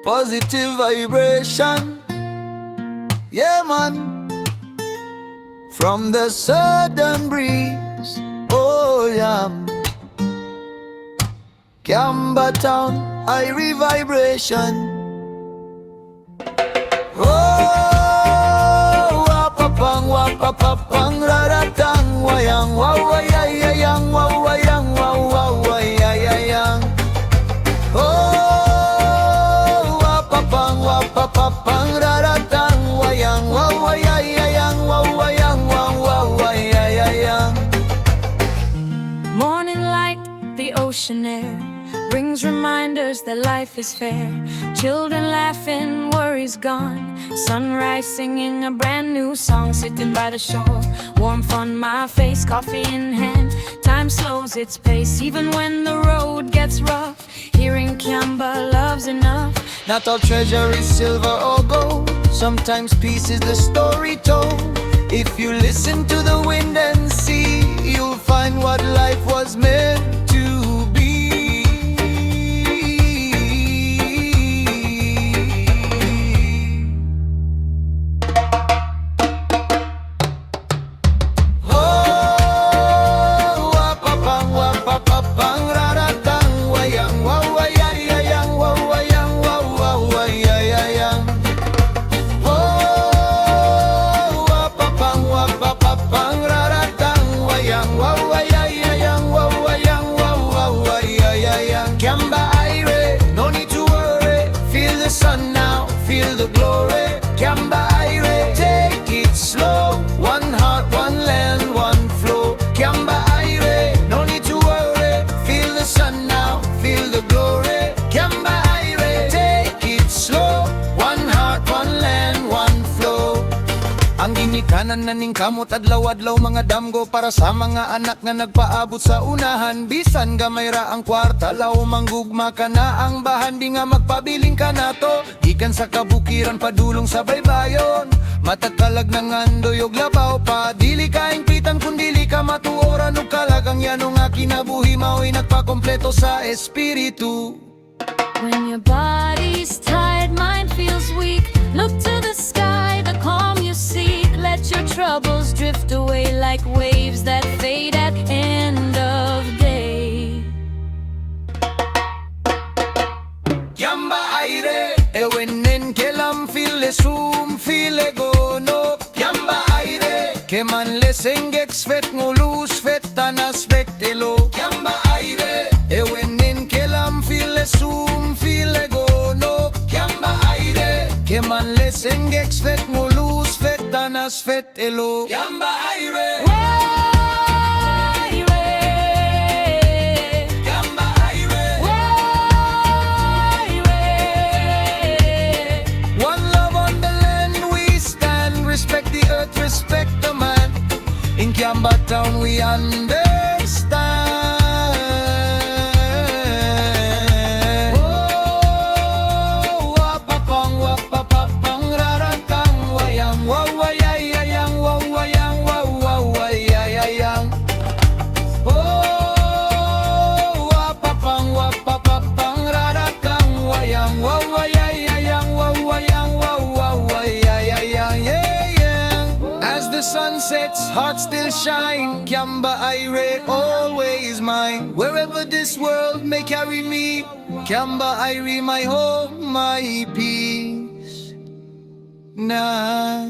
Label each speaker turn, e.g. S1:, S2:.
S1: positive vibration. Yeah, man. From the southern breeze, oh yeah. Kiamba town, Irie vibration. Oh, wapapang, raratang, wayang, wawayayayang, wawayang, wawawayayayang. Oh, wapapang, raratang, wayang, wawayayayang, wawayang, wawawayayayang.
S2: Morning light, the ocean air brings reminders that life is fair. Children laughing, worries gone. Sunrise singing a brand new song. Sitting by the shore, warmth on my face, coffee in hand. Time slows its pace, even when the road gets rough. Hearing Kiamba, love's enough.
S1: Not all treasure is silver or gold. Sometimes peace is the story told. If you listen to the wind and sea, you'll find what life was meant to be. Oh, wapapang, raratang, wayang, wawayayayang, wawayang, wawawayayayang. Oh, wapapang, raratang, wayang, wawayayayang, wawayang, wawawayayayang. Kiamba Irie, no need to worry. Feel the sun now, feel the glory. Kiamba Irie, take it slow. One heart, one land, one flow. Kiamba Irie, no need to worry. Feel the sun now, feel the glory. Kiamba Irie, take it slow. One heart, one land, one flow. Ang ginikanan na ning kamot adlaw-adlaw mga damgo para sa mga anak nga nagpaabot sa unahan. Bisan gamay ra ang kwarta, law manggugma ka na ang bahan. Di nga magpabiling ka na to, gikan sa kabukiran padulong sa baybayon. Matagkalag ng andoy og labaw pa, dili ka ingpitan kun dili ka matuoran og kalagang yanong nga kinabuhi mao'y nagpakompleto sa espiritu.
S2: When your body's tired, mind feels weak, look to the sky, the calm you seek. Let your troubles drift away like waves that fade at end of day.
S1: Kiamba Irie, ewenen kelam file sum file gono. Kiamba Irie, keman lesengeks fet ngulus fet tanas fet elo. Kiamba Irie, ewenen kelam file sum file gono. Kiamba Irie, keman lesengeks fet ngulus fet tanas fet elo. Kiamba Irie. Respect the earth, respect the man. In Kiamba town we understand. Oh, wapapang, raratang, wayang, wawayayayang, wawayang, wawawayayayang. Oh, wapapang, raratang, wayang, wawayayayang, wawayang, wawawayayayang. Yeah. As the sun sets, hearts still shine. Kiamba Irie, always mine. Wherever this world may carry me, Kiamba Irie, my home, my peace. Nah.